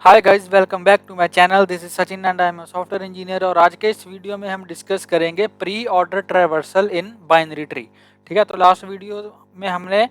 Hi guys, welcome back to my channel. This is Sachin and I am a software engineer. और आज के इस video में हम डिस्कस करेंगे pre order traversal in binary tree. ठीक है, तो लास्ट वीडियो में हमने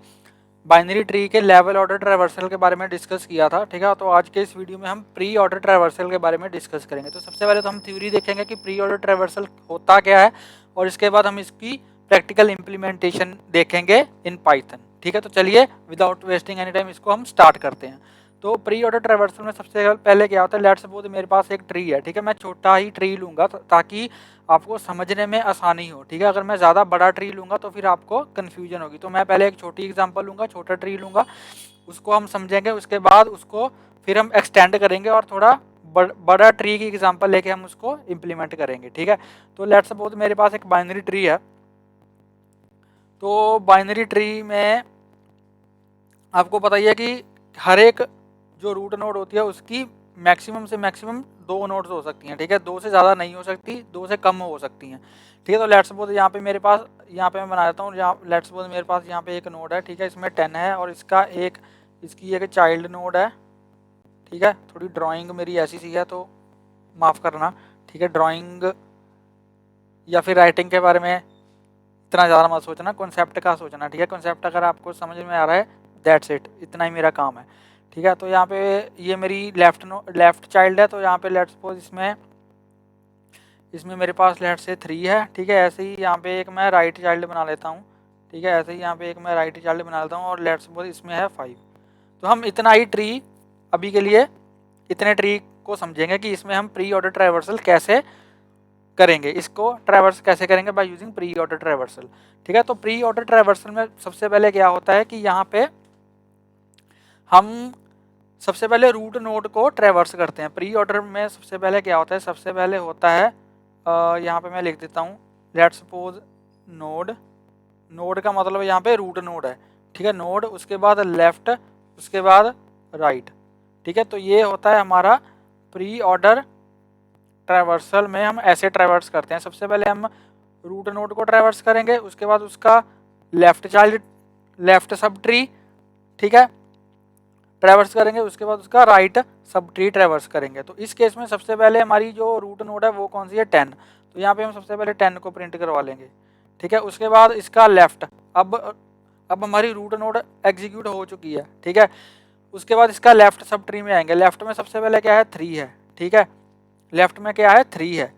बाइनरी ट्री के लेवल ऑर्डर ट्रैवर्सल के बारे में डिस्कस किया था। ठीक है, तो आज के इस वीडियो में हम प्री ऑर्डर ट्रैवर्सल के बारे में डिस्कस करेंगे। तो सबसे पहले तो हम थ्योरी देखेंगे कि प्री ऑर्डर ट्रैवर्सल होता क्या है, और इसके बाद हम इसकी प्रैक्टिकल इम्प्लीमेंटेशन देखेंगे इन पाइथन। ठीक है, तो चलिए विदाउट वेस्टिंग एनी टाइम इसको हम स्टार्ट करते हैं। तो प्री ऑर्डर ट्रैवर्सल में सबसे पहले क्या होता है, लेट्स सपोज मेरे पास एक ट्री है। ठीक है, मैं छोटा ही ट्री लूंगा ताकि आपको समझने में आसानी हो। ठीक है, अगर मैं ज़्यादा बड़ा ट्री लूंगा तो फिर आपको कन्फ्यूजन होगी। तो मैं पहले एक छोटी एग्जांपल लूंगा, छोटा ट्री लूंगा, उसको हम समझेंगे, उसके बाद उसको फिर हम एक्सटेंड करेंगे और थोड़ा बड़ा ट्री की एग्जांपल लेके हम उसको इम्प्लीमेंट करेंगे। ठीक है, तो लेट्स सपोज मेरे पास एक बाइनरी ट्री है। तो बाइनरी ट्री में आपको पता ही है कि हर एक जो रूट नोड होती है उसकी मैक्सिमम से मैक्सिमम 2 नोड्स हो सकती हैं। ठीक है, 2 से ज़्यादा नहीं हो सकती, 2 से कम हो सकती हैं। ठीक है, तो लेट्स सपोज यहाँ पे मेरे पास, यहाँ पे मैं बना देता हूँ, लेट्स सपोज मेरे पास यहाँ पे एक नोड है। ठीक है, इसमें 10 है और इसकी एक चाइल्ड नोड है। ठीक है, थोड़ी ड्राइंग मेरी ऐसी सी है तो माफ़ करना। ठीक है, ड्राइंग या फिर राइटिंग के बारे में इतना ज़्यादा मत सोचना, कॉन्सेप्ट का सोचना। ठीक है, कॉन्सेप्ट अगर आपको समझ में आ रहा है, दैट्स इट, इतना ही मेरा काम है। ठीक है, तो यहाँ पे ये मेरी लेफ्ट चाइल्ड है। तो यहाँ पे लेट्स सपोज इसमें मेरे पास लेफ्ट से 3 है। ठीक है, ऐसे ही यहाँ पे एक मैं राइट चाइल्ड बना लेता हूँ। ठीक है, ऐसे ही यहाँ पे एक मैं राइट चाइल्ड बना लेता हूँ और लेट्स सपोज इसमें है 5। तो हम इतना ही ट्री अभी के लिए, इतने ट्री को समझेंगे कि इसमें हम प्री ऑर्डर ट्रैवर्सल कैसे करेंगे, इसको ट्रैवर्स कैसे करेंगे by using pre order traversal. ठीक है, तो प्री ऑर्डर ट्रैवर्सल में सबसे पहले क्या होता है कि यहाँ पे हम सबसे पहले रूट नोड को ट्रैवर्स करते हैं। प्री ऑर्डर में सबसे पहले क्या होता है, सबसे पहले होता है यहाँ पे मैं लिख देता हूँ, लेट्स सपोज नोड। नोड का मतलब यहाँ पे रूट नोड है। ठीक है, नोड, उसके बाद लेफ्ट, उसके बाद राइट। ठीक है, तो ये होता है हमारा प्री ऑर्डर ट्रैवर्सल में हम ऐसे ट्रैवर्स करते हैं। सबसे पहले हम रूट नोड को ट्रैवर्स करेंगे, उसके बाद उसका left child, left sub tree, ठीक है, ट्रैवर्स करेंगे, उसके बाद उसका राइट सब ट्री ट्रैवर्स करेंगे। तो इस केस में सबसे पहले हमारी जो रूट नोड है वो कौन सी है, 10। तो यहाँ पे हम सबसे पहले 10 को प्रिंट करवा लेंगे। ठीक है, उसके बाद इसका लेफ्ट, अब हमारी रूट नोड एग्जीक्यूट हो चुकी है। ठीक है, उसके बाद इसका लेफ्ट सब ट्री में आएंगे। लेफ्ट में सबसे पहले क्या है, 3 है। ठीक है, लेफ्ट में क्या है, 3 है,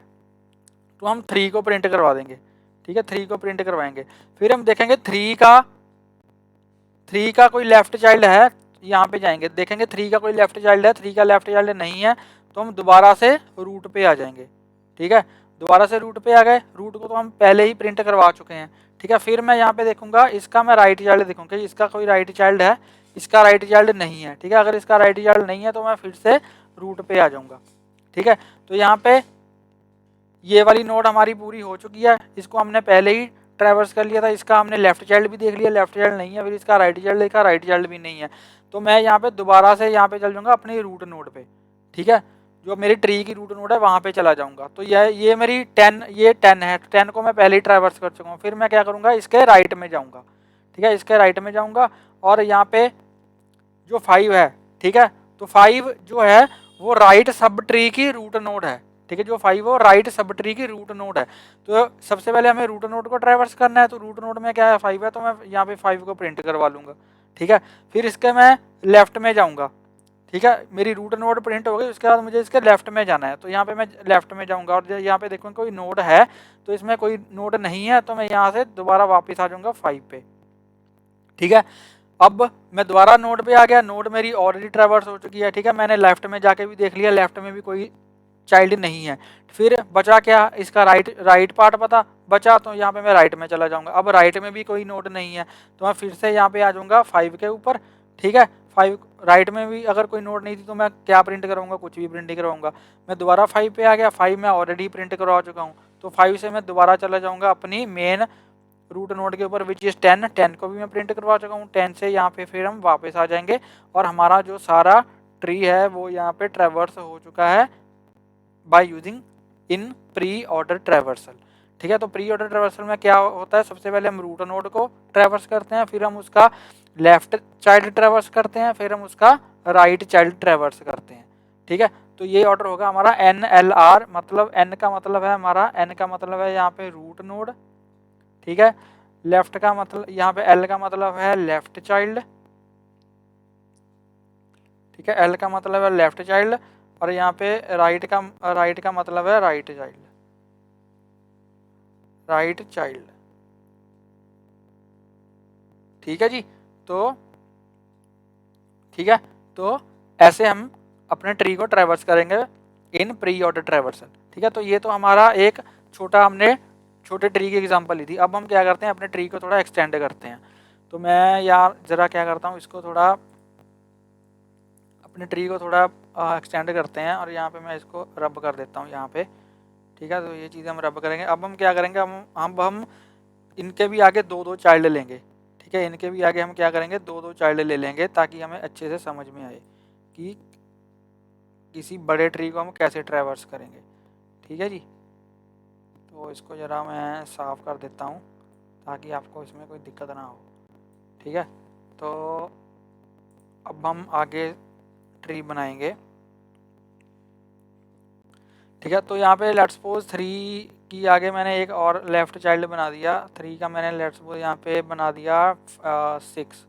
तो हम 3 को प्रिंट करवा देंगे। ठीक है, 3 को प्रिंट करवाएंगे। फिर हम देखेंगे 3 का कोई लेफ्ट चाइल्ड है, यहाँ पे जाएंगे, देखेंगे 3 का कोई लेफ्ट चाइल्ड है, 3 का लेफ्ट चाइल्ड नहीं है, तो हम दोबारा से रूट पे आ जाएंगे। ठीक है, दोबारा से रूट पे आ गए, रूट को तो हम पहले ही प्रिंट करवा चुके हैं। ठीक है, फिर मैं यहाँ पे देखूंगा, इसका मैं राइट चाइल्ड देखूंगा, इसका कोई राइट चाइल्ड है, इसका राइट चाइल्ड नहीं है। ठीक है, अगर इसका राइट चाइल्ड नहीं है तो मैं फिर से रूट पे आ जाऊंगा। ठीक है, तो यहाँ पे ये वाली नोड हमारी पूरी हो चुकी है, इसको हमने पहले ही ट्रैवर्स कर लिया था। इसका हमने लेफ्ट चाइल्ड भी देख लिया, लेफ्ट चाइल्ड नहीं है, फिर इसका राइट चाइल्ड देखा, राइट चाइल्ड भी नहीं है। तो मैं यहाँ पे दोबारा से यहाँ पे चल जाऊँगा अपनी रूट नोड पे। ठीक है, जो मेरी ट्री की रूट नोड है वहाँ पे चला जाऊँगा। तो ये मेरी 10, ये 10 है, 10 को मैं पहले ही ट्रैवर्स कर चुका हूँ। फिर मैं क्या करूँगा, इसके राइट में जाऊँगा। ठीक है, इसके राइट में जाऊँगा और यहाँ पे जो 5 है, ठीक है, तो 5 जो है वो राइट सब ट्री की रूट नोड है। ठीक है, जो 5 वो राइट सब ट्री की रूट नोड है। तो सबसे पहले हमें रूट नोड को ट्रैवर्स करना है, तो रूट नोड में क्या है, 5 है, तो मैं यहाँ पे 5 को प्रिंट करवा लूँगा। ठीक है, फिर इसके मैं लेफ्ट में जाऊँगा। ठीक है, मेरी रूट नोड प्रिंट हो गई, उसके बाद मुझे इसके लेफ्ट में जाना है, तो यहाँ पे मैं लेफ्ट में जाऊँगा और यहाँ पे देखूँगा कोई नोड है, तो इसमें कोई नोड नहीं है, तो मैं यहाँ से दोबारा वापस आ जाऊँगा 5 पे। ठीक है, अब मैं दोबारा नोड पे आ गया, नोड मेरी ऑलरेडी ट्रैवर्स हो चुकी है। ठीक है, मैंने लेफ्ट में जाके भी देख लिया, लेफ्ट में भी कोई चाइल्ड नहीं है। फिर बचा क्या, इसका राइट पार्ट पता बचा, तो यहाँ पे मैं राइट में चला जाऊंगा। अब राइट में भी कोई नोड नहीं है, तो मैं फिर से यहाँ पे आ जाऊंगा 5 के ऊपर। ठीक है, 5 राइट में भी अगर कोई नोड नहीं थी तो मैं क्या प्रिंट कराऊंगा, कुछ भी प्रिंट करवाऊंगा। मैं दोबारा 5 पे आ गया, 5 मैं ऑलरेडी प्रिंट करवा चुका हूँ, तो 5 से मैं दोबारा चला जाऊँगा अपनी मेन रूट नोड के ऊपर विच इज 10। 10 को भी मैं प्रिंट करवा चुका हूँ। 10 से यहाँ पे फिर हम वापस आ जाएंगे और हमारा जो सारा ट्री है वो यहाँ पे ट्रैवर्स हो चुका है by using in pre order traversal. ठीक है, तो प्री ऑर्डर ट्रैवर्सल में क्या होता है, सबसे पहले हम रूट नोड को ट्रैवर्स करते हैं, फिर हम उसका लेफ्ट चाइल्ड ट्रैवर्स करते हैं, फिर हम उसका राइट चाइल्ड ट्रैवर्स करते हैं। ठीक है। तो ये ऑर्डर होगा हमारा NLR, मतलब N का मतलब है हमारा, N का मतलब है यहाँ पे रूट नोड, ठीक है। लेफ्ट का मतलब, यहाँ पे L का मतलब है लेफ्ट चाइल्ड, ठीक है, L का मतलब है लेफ्ट चाइल्ड, और यहाँ पे राइट का मतलब है राइट चाइल्ड, राइट चाइल्ड, ठीक है जी। तो ठीक है, तो ऐसे हम अपने ट्री को ट्रैवर्स करेंगे इन प्री ऑर्डर ट्रैवर्सल, ठीक है। तो ये तो हमारा एक छोटा, हमने छोटे ट्री की एग्जांपल ली थी। अब हम क्या करते हैं, अपने ट्री को थोड़ा एक्सटेंड करते हैं। तो मैं यार ज़रा क्या करता हूँ, इसको थोड़ा, अपने ट्री को थोड़ा एक्सटेंड करते हैं, और यहाँ पे मैं इसको रब कर देता हूँ यहाँ पे, ठीक है। तो ये चीज़ें हम रब करेंगे। अब हम क्या करेंगे, हम इनके भी आगे दो दो चाइल्ड लेंगे, ठीक है। इनके भी आगे हम क्या करेंगे, दो दो चाइल्ड ले लेंगे, ताकि हमें अच्छे से समझ में आए कि किसी बड़े ट्री को हम कैसे ट्रैवर्स करेंगे, ठीक है जी। तो इसको ज़रा मैं साफ़ कर देता हूँ ताकि आपको इसमें कोई दिक्कत ना हो, ठीक है। तो अब हम आगे ट्री बनाएंगे, ठीक है। तो यहाँ पे लेट्स सपोज 3 की आगे मैंने एक और लेफ्ट चाइल्ड बना दिया, 3 का मैंने लेट्स सपोज यहाँ पे बना दिया 6,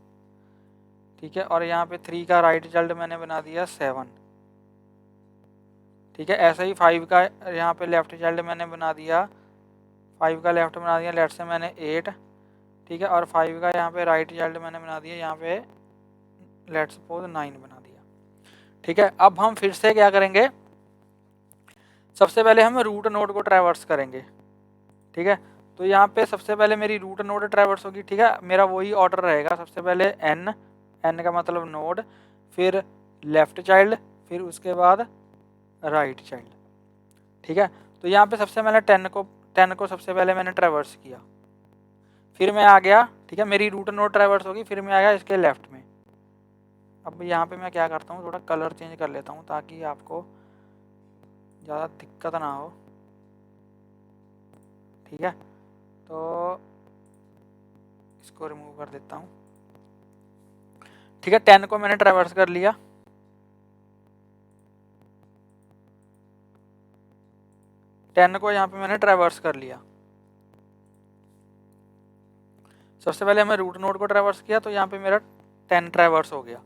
ठीक है। और यहाँ पे 3 का राइट चाइल्ड मैंने बना दिया 7, ठीक है। ऐसे ही 5 का यहाँ पे लेफ्ट चाइल्ड मैंने बना दिया, 5 का लेफ्ट बना दिया लेफ्ट से मैंने 8, ठीक है। और 5 का यहाँ पे राइट चाइल्ड मैंने बना दिया यहाँ पे लेट्स सपोज 9 बना दिया, ठीक है। अब हम फिर से क्या करेंगे, सबसे पहले हम रूट नोड को ट्रैवर्स करेंगे, ठीक है। तो यहाँ पे सबसे पहले मेरी रूट नोड ट्रैवर्स होगी, ठीक है। मेरा वही ऑर्डर रहेगा, सबसे पहले N का मतलब नोड, फिर लेफ्ट चाइल्ड, फिर उसके बाद राइट चाइल्ड, ठीक है। तो यहाँ पे सबसे मैंने 10 को सबसे पहले मैंने ट्रैवर्स किया, फिर मैं आ गया, ठीक है। मेरी रूट नोड ट्रैवर्स होगी, फिर मैं आ गया इसके लेफ्ट में। अब यहाँ पे मैं क्या करता हूँ, थोड़ा कलर चेंज कर लेता हूँ ताकि आपको ज़्यादा दिक्कत ना हो, ठीक है। तो इसको रिमूव कर देता हूँ, ठीक है। 10 को मैंने ट्रैवर्स कर लिया, 10 को यहाँ पे मैंने ट्रैवर्स कर लिया। सबसे पहले मैं रूट नोड को ट्रैवर्स किया, तो यहाँ पे मेरा 10 ट्रैवर्स हो गया।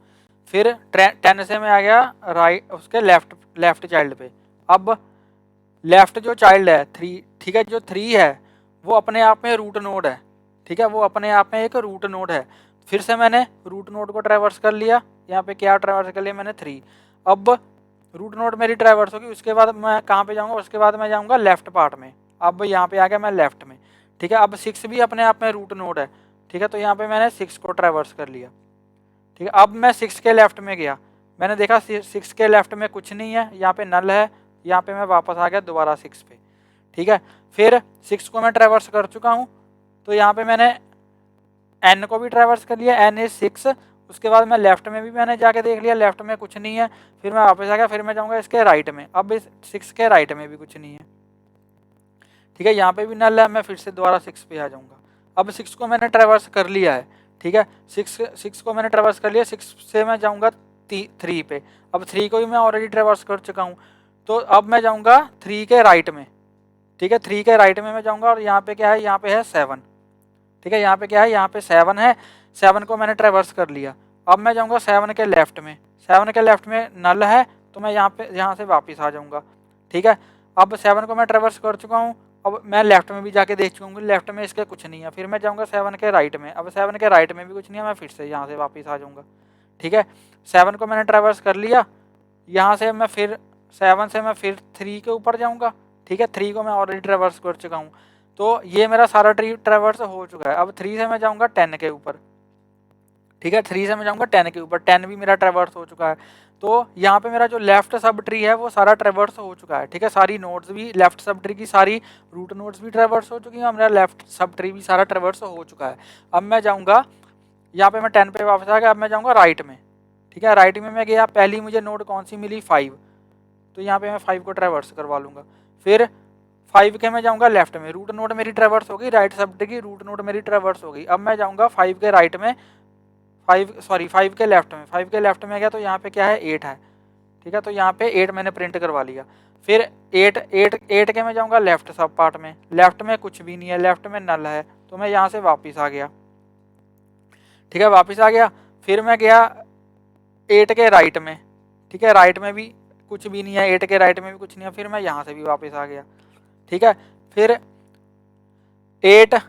फिर 10 से मैं आ गया राइट उसके लेफ्ट चाइल्ड पे। अब लेफ्ट जो चाइल्ड है 3, ठीक है, जो 3 है वो अपने आप में रूट नोड है, ठीक है, वो अपने आप में एक रूट नोड है। फिर से मैंने रूट नोड को ट्रैवर्स कर लिया, यहाँ पे क्या ट्रैवर्स कर लिया मैंने 3। अब रूट नोड मेरी ट्रैवर्स होगी, उसके बाद मैं कहाँ पे जाऊँगा, उसके बाद मैं जाऊँगा लेफ्ट पार्ट में। अब यहाँ पे आ गया मैं लेफ्ट में, ठीक है। अब 6 भी अपने आप में रूट नोड है, ठीक है। तो यहाँ पे मैंने 6 को ट्रैवर्स कर लिया, ठीक है। अब मैं 6 के लेफ्ट में गया, मैंने देखा 6 के लेफ्ट में कुछ नहीं है, यहाँ पे नल है, यहाँ पे मैं वापस आ गया दोबारा 6 पे, ठीक है। फिर 6 को मैं ट्रैवर्स कर चुका हूँ, तो यहाँ पे मैंने N को भी ट्रैवर्स कर लिया, N इज 6। उसके बाद मैं लेफ्ट में भी मैंने जाके देख लिया, लेफ्ट में कुछ नहीं है, फिर मैं वापस आ गया, फिर मैं जाऊँगा इसके राइट में। अब इस 6 के राइट में भी कुछ नहीं है, ठीक है। यहाँ पे भी नल है, मैं फिर से दोबारा 6 पे आ जाऊँगा। अब 6 को मैंने ट्रैवर्स कर लिया है, ठीक है। 6 को मैंने ट्रैवर्स कर लिया, 6 से मैं जाऊँगा 3 पे। अब 3 को भी मैं ऑलरेडी ट्रैवर्स कर चुका हूँ, तो अब मैं जाऊँगा 3 के राइट में, ठीक है। 3 के राइट में मैं जाऊँगा, और यहाँ पे क्या है, यहाँ पे है 7, ठीक है। यहाँ पे क्या है, यहाँ पे 7 है, 7 को मैंने ट्रैवर्स कर लिया। अब मैं जाऊँगा 7 के लेफ्ट में, 7 के लेफ्ट में नल है, तो मैं यहाँ से वापस आ जाऊँगा, ठीक है। अब 7 को मैं ट्रैवर्स कर चुका हूँ, अब मैं लेफ्ट में भी जाके देख चुका हूँ, लेफ्ट में इसके कुछ नहीं है, फिर मैं जाऊँगा 7 के राइट में। अब 7 के राइट में भी कुछ नहीं है, मैं फिर से यहाँ से वापस आ जाऊँगा, ठीक है। 7 को मैंने ट्रैवर्स कर लिया, यहाँ से मैं फिर 7 से मैं फिर 3 के ऊपर जाऊँगा, ठीक है। 3 को मैं ऑलरेडी ट्रैवर्स कर चुका हूँ, तो ये मेरा सारा ट्री ट्रैवर्स हो चुका है। अब 3 से मैं जाऊँगा 10 के ऊपर, ठीक है। 3 से मैं जाऊँगा 10 के ऊपर, 10 भी मेरा ट्रैवर्स हो चुका है। तो यहाँ पे मेरा जो लेफ्ट सब ट्री है वो सारा ट्रैवर्स हो चुका है, ठीक है। सारी नोड्स भी, लेफ्ट सब ट्री की सारी रूट नोड्स भी ट्रैवर्स हो चुकी हैं, मेरा लेफ्ट सब ट्री भी सारा ट्रैवर्स हो चुका है। अब मैं जाऊँगा यहाँ पे, मैं 10 पे वापस आ गया, अब मैं जाऊँगा राइट में, ठीक है। राइट में मैं गया, पहली मुझे नोड कौन सी मिली, 5, तो यहाँ पे मैं 5 को ट्रैवर्स करवा लूँगा। फिर 5 के मैं जाऊँगा लेफ्ट में, रूट नोड मेरी ट्रैवर्स होगी, राइट सब ट्री की रूट नोड मेरी ट्रैवर्स होगी। अब मैं जाऊँगा 5 के राइट में, 5 के लेफ्ट में, 5 के लेफ्ट में गया, तो यहाँ पे क्या है 8 है, ठीक है, तो यहाँ पे 8 मैंने प्रिंट करवा लिया। फिर 8 के मैं जाऊँगा लेफ्ट सब पार्ट में, लेफ्ट में कुछ भी नहीं है, लेफ्ट में नल है, तो मैं यहाँ से वापस आ गया। ठीक है, वापस आ गया। फिर मैं गया 8 के राइट में, ठीक है, राइट में भी कुछ भी नहीं है, 8 के राइट में भी कुछ नहीं है, फिर मैं यहाँ से भी वापस आ गया। ठीक है, फिर 8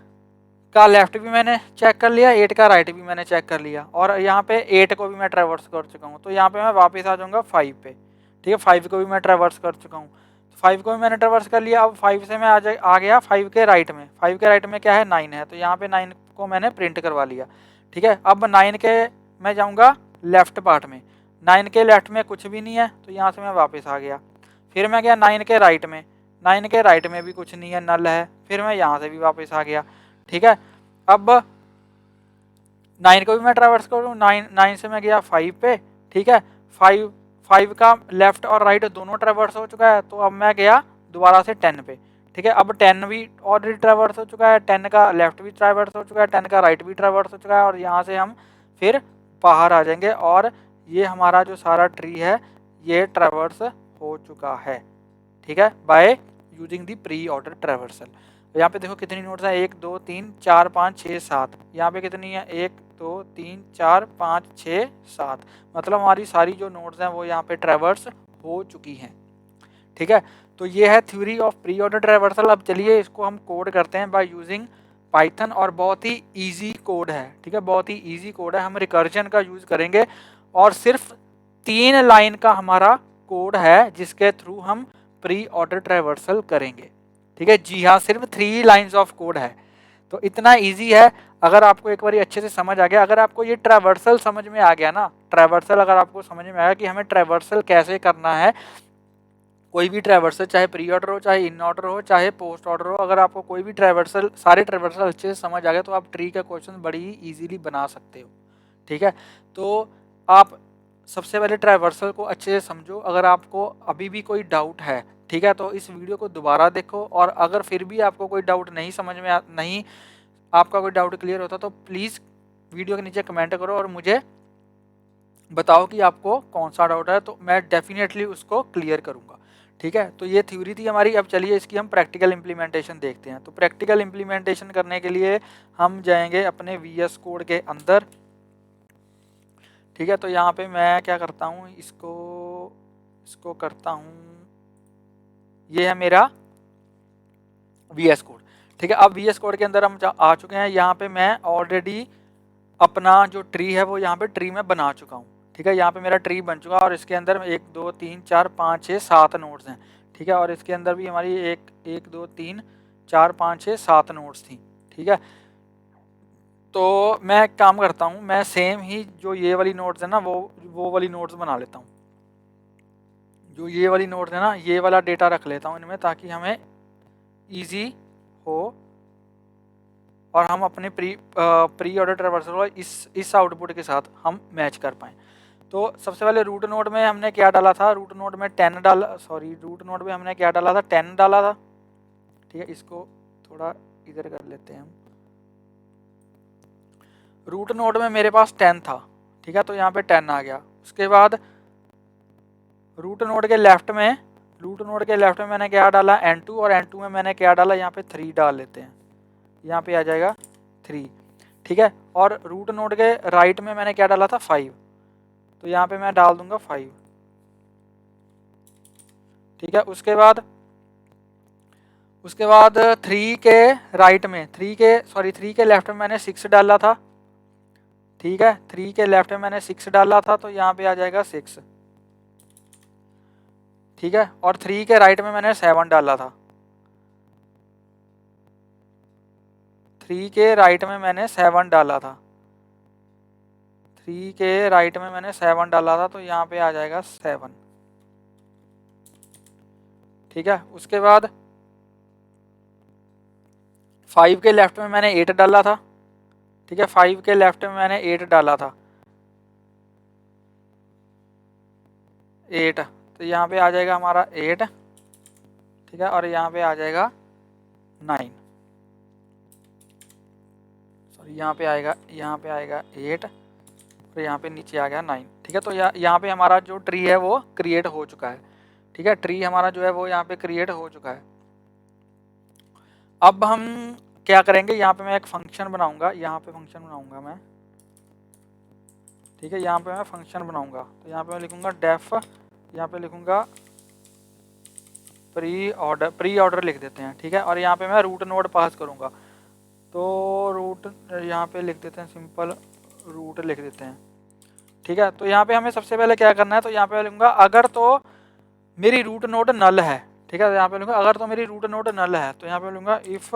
का लेफ्ट भी मैंने चेक कर लिया, 8 का राइट भी मैंने चेक कर लिया, और यहाँ पे 8 को भी मैं ट्रैवर्स कर चुका हूँ, तो यहाँ पे मैं वापस आ जाऊँगा 5 पे। ठीक है, 5 को भी मैं ट्रैवर्स कर चुका हूँ, 5 को भी मैंने ट्रैवर्स कर लिया। अब 5 से मैं आ गया 5 के राइट में, 5 के राइट में क्या है 9 है, तो यहाँ पे 9 को मैंने प्रिंट करवा लिया। ठीक है, अब 9 के मैं जाऊँगा लेफ्ट पार्ट में, 9 के लेफ्ट में कुछ भी नहीं है, तो यहाँ से मैं वापस आ गया। फिर मैं गया 9 के राइट में, 9 के राइट में भी कुछ नहीं है, नल है, फिर मैं यहाँ से भी वापस आ गया। ठीक है, अब 9 को भी मैं ट्रैवर्स करूँ, 9 से मैं गया 5 पे। ठीक है, 5 का लेफ्ट और राइट दोनों ट्रैवर्स हो चुका है, तो अब मैं गया दोबारा से 10 पे। ठीक है, अब 10 भी ऑलरेडी ट्रैवर्स हो चुका है, 10 का लेफ्ट भी ट्रैवर्स हो चुका है, 10 का राइट भी ट्रैवर्स हो चुका है, और यहाँ से हम फिर बाहर आ जाएंगे, और ये हमारा जो सारा ट्री है ये ट्रैवर्स हो चुका है। ठीक है, by using the pre order traversal. यहाँ पे देखो कितनी नोड्स हैं, 1 2 3 4 5 6 7, यहाँ पे कितनी है 1 2 3 4 5 6 7, मतलब हमारी सारी जो नोड्स हैं वो यहाँ पे ट्रैवर्स हो चुकी हैं। ठीक है, तो ये है theory of pre order traversal. अब चलिए इसको हम कोड करते हैं बाय यूजिंग पाइथन, और बहुत ही ईजी कोड है। ठीक है, बहुत ही ईजी कोड है, हम रिकर्जन का यूज करेंगे, और सिर्फ 3 लाइन का हमारा कोड है जिसके थ्रू हम प्री ऑर्डर ट्रैवर्सल करेंगे। ठीक है, जी हाँ, सिर्फ 3 लाइंस ऑफ कोड है, तो इतना इजी है। अगर आपको एक बार अच्छे से समझ आ गया, अगर आपको ये ट्रैवर्सल समझ में आ गया ना, ट्रैवर्सल अगर आपको समझ में आया कि हमें ट्रैवर्सल कैसे करना है, कोई भी ट्रैवर्सल चाहे प्री ऑर्डर हो, चाहे इन ऑर्डर हो, चाहे पोस्ट ऑर्डर हो, अगर आपको कोई भी ट्रैवर्सल, सारे ट्रैवर्सल अच्छे से समझ आ गए, तो आप ट्री का क्वेश्चन बड़ी ही ईजिली बना सकते हो। ठीक है, तो आप सबसे पहले ट्रैवर्सल को अच्छे से समझो। अगर आपको अभी भी कोई डाउट है, ठीक है, तो इस वीडियो को दोबारा देखो, और अगर फिर भी आपको कोई डाउट नहीं समझ में नहीं आपका कोई डाउट क्लियर होता, तो प्लीज़ वीडियो के नीचे कमेंट करो और मुझे बताओ कि आपको कौन सा डाउट है, तो मैं डेफिनेटली उसको क्लियर करूँगा। ठीक है, तो ये थ्योरी थी हमारी। अब चलिए इसकी हम प्रैक्टिकल इम्प्लीमेंटेशन देखते हैं। तो प्रैक्टिकल इम्प्लीमेंटेशन करने के लिए हम जाएंगे अपने VS कोड के अंदर। ठीक है, तो यहाँ पे मैं क्या करता हूँ, इसको करता हूँ, ये है मेरा VS कोड। ठीक है, अब VS कोड के अंदर हम आ चुके हैं। यहाँ पे मैं ऑलरेडी अपना जो ट्री है वो यहाँ पे ट्री में बना चुका हूँ। ठीक है, यहाँ पे मेरा ट्री बन चुका है, और इसके अंदर 1 2 3 4 5 6 7 नोड्स हैं। ठीक है, और इसके अंदर भी हमारी 1 2 3 4 5 6 7 नोड्स थी। ठीक है, तो मैं एक काम करता हूँ, मैं सेम ही जो ये वाली नोड्स है ना, वो वाली नोड्स बना लेता हूँ। जो ये वाली नोड्स है ना, ये वाला डेटा रख लेता हूँ इनमें, ताकि हमें ईजी हो, और हम अपने प्री ऑर्डर ट्रैवर्सल को इस आउटपुट के साथ हम मैच कर पाएँ। तो सबसे पहले रूट नोड में हमने क्या डाला था, रूट नोड में 10 डाला, रूट नोड में हमने क्या डाला था, 10 डाला था। ठीक है, इसको थोड़ा इधर कर लेते हैं हम। रूट नोड में मेरे पास 10 था। ठीक है, तो यहाँ पे 10 आ गया। उसके बाद रूट नोड के लेफ्ट में मैंने क्या डाला, N2, और N2 में मैंने क्या डाला, यहाँ पे 3 डाल लेते हैं, यहाँ पे आ जाएगा 3। ठीक है, और रूट नोड के राइट में मैंने क्या डाला था, 5, तो यहाँ पे मैं डाल दूंगा 5। ठीक है, उसके बाद 3 के राइट में 3 के लेफ्ट में मैंने 6 डाला था। ठीक है, 3 के लेफ्ट में मैंने 6 डाला था, तो यहाँ पे आ जाएगा 6। ठीक है, और 3 के राइट में मैंने 7 डाला था। 3 के राइट में मैंने 7 डाला था। 3 के राइट में मैंने 7 डाला था, तो यहाँ पे आ जाएगा 7। ठीक है, उसके बाद 5 के लेफ्ट में मैंने 8 डाला था। ठीक है, 5 के लेफ्ट में मैंने 8 डाला था, 8, तो यहाँ पे आ जाएगा हमारा 8। ठीक है, और यहाँ पे आ जाएगा 9, सॉरी यहाँ पे आएगा 8, और यहाँ पे नीचे आ गया 9। ठीक है। तो यहाँ पे हमारा जो ट्री है वो क्रिएट हो चुका है। ठीक है, ट्री हमारा जो है वो यहाँ पे क्रिएट हो चुका है। अब हम क्या करेंगे, यहाँ पे मैं एक फंक्शन बनाऊंगा, यहाँ पे फंक्शन बनाऊंगा मैं। ठीक है, यहाँ पे मैं फंक्शन बनाऊंगा, तो यहाँ पे मैं लिखूंगा डेफ, यहाँ पे लिखूंगा प्री ऑर्डर लिख देते हैं। ठीक है, और यहाँ पे मैं रूट नोड पास करूंगा, तो रूट यहाँ पे लिख देते हैं, सिंपल रूट लिख देते हैं। ठीक है, तो यहाँ पे हमें सबसे पहले क्या करना है, तो यहाँ पे लिखूंगा अगर तो मेरी रूट नोड नल है। ठीक है, तो यहाँ पे लिखूंगा अगर तो मेरी रूट नोड नल है, तो यहाँ पे लिखूंगा if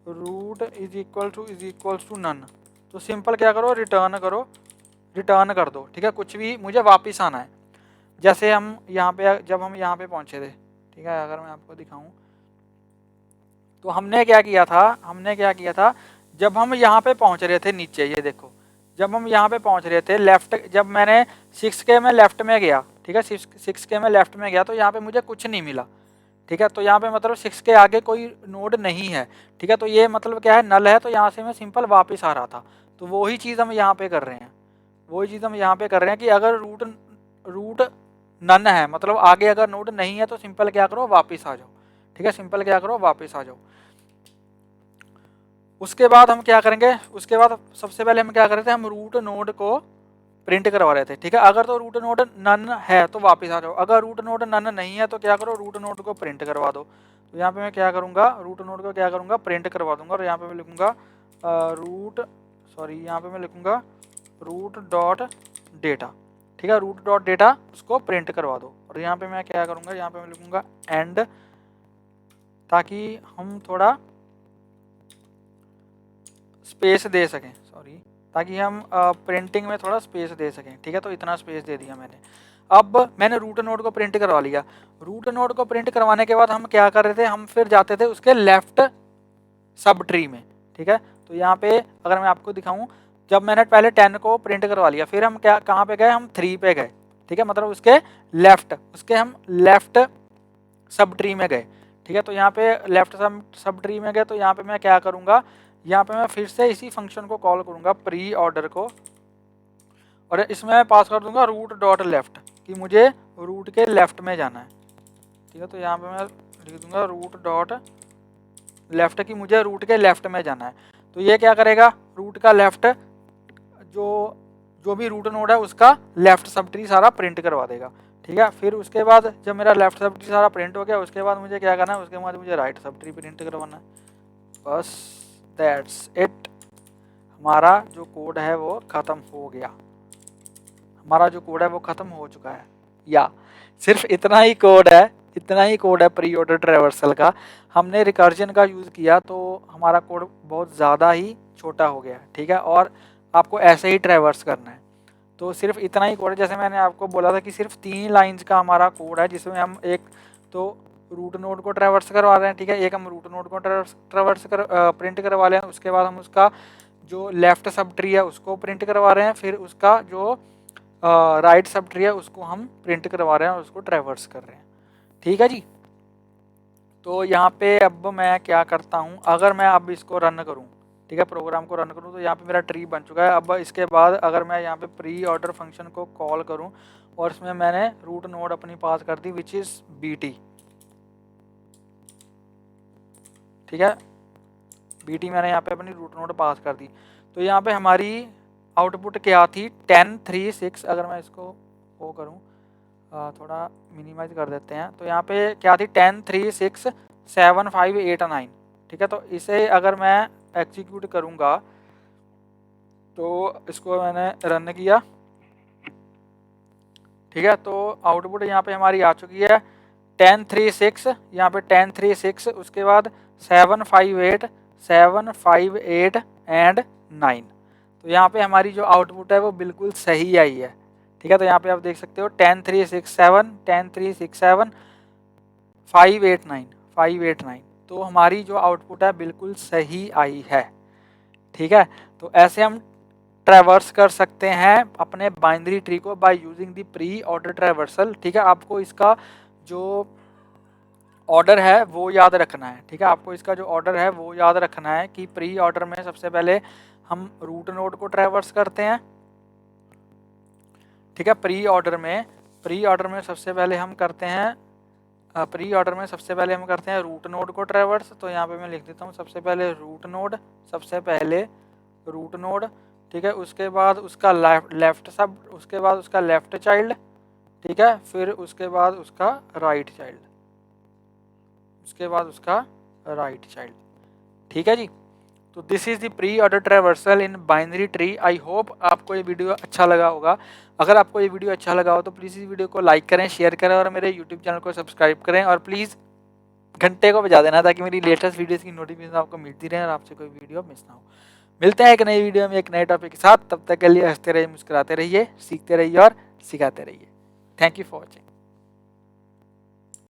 root is equal to none. तो सिंपल क्या करो, रिटर्न कर दो। ठीक है, कुछ भी मुझे वापस आना है। जैसे हम यहाँ पे, जब हम यहाँ पे पहुंचे थे, ठीक है, अगर मैं आपको दिखाऊं तो हमने क्या किया था, जब हम यहाँ पे पहुंच रहे थे नीचे, ये देखो, जब हम यहाँ पे पहुंच रहे थे लेफ्ट, जब मैंने 6K में लेफ्ट में गया, ठीक है, 6K में लेफ्ट में गया, तो यहाँ पे मुझे कुछ नहीं मिला। ठीक है, तो यहाँ पे मतलब 6 के आगे कोई नोड नहीं है। ठीक है, तो ये मतलब क्या है, नल है, तो यहाँ से मैं सिंपल वापस आ रहा था। तो वही चीज़ हम यहाँ पे कर रहे हैं, कि अगर रूट नन है, मतलब आगे अगर नोड नहीं है, तो सिंपल क्या करो, वापस आ जाओ। ठीक है, सिंपल क्या करो, वापस आ जाओ। उसके बाद हम क्या करेंगे, उसके बाद सबसे पहले हम क्या कर रहे थे, हम रूट नोड को प्रिंट करवा रहे थे। ठीक है, अगर तो रूट नोड नन है तो वापस आ जाओ, अगर रूट नोड नन नहीं है तो क्या करो, रूट नोड को प्रिंट करवा दो। तो यहाँ पे मैं क्या करूँगा, रूट नोड को क्या करूँगा, प्रिंट करवा दूंगा, और यहाँ पे मैं लिखूँगा यहाँ पे मैं लिखूँगा रूट डॉट डेटा। ठीक है, रूट डॉट डेटा उसको प्रिंट करवा दो, और यहाँ पे मैं क्या करूँगा, यहाँ पे मैं लिखूँगा एंड, ताकि हम थोड़ा स्पेस दे सकें, ताकि हम प्रिंटिंग में थोड़ा स्पेस दे सकें। ठीक है, तो इतना स्पेस दे दिया मैंने। अब मैंने रूट नोड को प्रिंट करवा लिया। रूट नोड को प्रिंट करवाने के बाद हम क्या कर रहे थे, हम फिर जाते थे उसके लेफ्ट सब ट्री में। ठीक है, तो यहाँ पे अगर मैं आपको दिखाऊं, जब मैंने पहले 10 को प्रिंट करवा लिया, फिर हम कहाँ पे गए, हम 3 पे गए। ठीक है, मतलब उसके हम लेफ्ट सब ट्री में गए। ठीक है, तो यहाँ पे लेफ्ट सब ट्री में गए, तो यहाँ पे मैं क्या करूँगा, यहाँ पे मैं फिर से इसी फंक्शन को कॉल करूँगा, प्री ऑर्डर को, और इसमें मैं पास कर दूंगा रूट डॉट लेफ्ट, कि मुझे रूट के लेफ्ट में जाना है। ठीक है, तो यहाँ पे मैं लिख दूंगा रूट डॉट लेफ्ट, कि मुझे रूट के लेफ्ट में जाना है। तो ये क्या करेगा, रूट का लेफ्ट, जो भी रूट नोड है उसका लेफ्ट सब ट्री सारा प्रिंट करवा देगा। ठीक है, फिर उसके बाद जब मेरा लेफ्ट सब ट्री सारा प्रिंट हो गया, उसके बाद मुझे क्या करना है, उसके बाद मुझे राइट सब ट्री प्रिंट करवाना है। बस दैट्स इट, हमारा जो कोड है वो ख़त्म हो गया, ख़त्म हो चुका है। या सिर्फ इतना ही कोड है प्री ऑर्डर ट्रैवर्सल का। हमने रिकर्जन का यूज़ किया तो हमारा कोड बहुत ज़्यादा ही छोटा हो गया। ठीक है, और आपको ऐसे ही ट्रैवर्स करना है। तो सिर्फ इतना ही कोड है, जैसे मैंने आपको बोला था कि सिर्फ 3 लाइंस का हमारा कोड है, जिसमें हम एक तो रूट नोड को ट्रैवर्स करवा रहे हैं। ठीक है, एक हम रूट नोड को प्रिंट करवा रहे हैं, उसके बाद हम उसका जो लेफ्ट सब ट्री है उसको प्रिंट करवा रहे हैं, फिर उसका जो राइट सब ट्री है उसको हम प्रिंट करवा रहे हैं और उसको ट्रैवर्स कर रहे हैं। ठीक है जी, तो यहाँ पे अब मैं क्या करता हूँ, अगर मैं अब इसको रन करूँ, ठीक है, प्रोग्राम को रन करूँ, तो यहाँ पे मेरा ट्री बन चुका है। अब इसके बाद अगर मैं यहाँ पे प्री ऑर्डर फंक्शन को कॉल करूँ और इसमें मैंने रूट नोड अपनी पास कर दी विच इज़ BT। ठीक है, BT मैंने यहाँ पे अपनी रूट नोड पास कर दी। तो यहाँ पे हमारी आउटपुट क्या थी, 10 3 6। अगर मैं इसको वो करूँ, थोड़ा मिनिमाइज कर देते हैं, तो यहाँ पे क्या थी, 10 3 6 7 5 8 9। ठीक है, तो इसे अगर मैं एग्जीक्यूट करूँगा, तो इसको मैंने रन किया। ठीक है, तो आउटपुट यहाँ पे हमारी आ चुकी है 10 3 6, यहाँ पे 10 3 6, उसके बाद 7 5 8 एंड 9। तो यहाँ पे हमारी जो आउटपुट है वो बिल्कुल सही आई है। ठीक है, तो यहाँ पे आप देख सकते हो 10 3 6 7 10 3 6 7 5 8 9 5 8 9। तो हमारी जो आउटपुट है बिल्कुल सही आई है। ठीक है, तो ऐसे हम ट्रैवर्स कर सकते हैं अपने बाइनरी ट्री को by using the pre order traversal. ठीक है, आपको इसका जो ऑर्डर है वो याद रखना है। ठीक है, आपको इसका जो ऑर्डर है वो याद रखना है कि प्री ऑर्डर में सबसे पहले हम रूट नोड को ट्रैवर्स करते हैं। ठीक है। प्री ऑर्डर में सबसे पहले हम करते हैं रूट नोड को ट्रैवर्स। तो यहाँ पे मैं लिख देता हूँ सबसे पहले रूट नोड, ठीक है। उसके बाद उसका लेफ्ट चाइल्ड, ठीक है। फिर उसके बाद उसका राइट चाइल्ड, ठीक है जी। तो this is the pre order traversal in binary tree. I hope आपको ये वीडियो अच्छा लगा होगा। अगर आपको ये वीडियो अच्छा लगा हो तो प्लीज़ इस वीडियो को लाइक करें, शेयर करें और मेरे यूट्यूब चैनल को सब्सक्राइब करें, और प्लीज़ घंटे को बजा देना ताकि मेरी लेटेस्ट वीडियोस की नोटिफिकेशन आपको मिलती रहे और आपसे कोई वीडियो मिस ना हो। मिलते हैं एक नई वीडियो में एक नए टॉपिक के साथ। तब तक के लिए हंसते रहिए, मुस्कुराते रहिए, सीखते रहिए और सिखाते रहिए। Thank you for watching.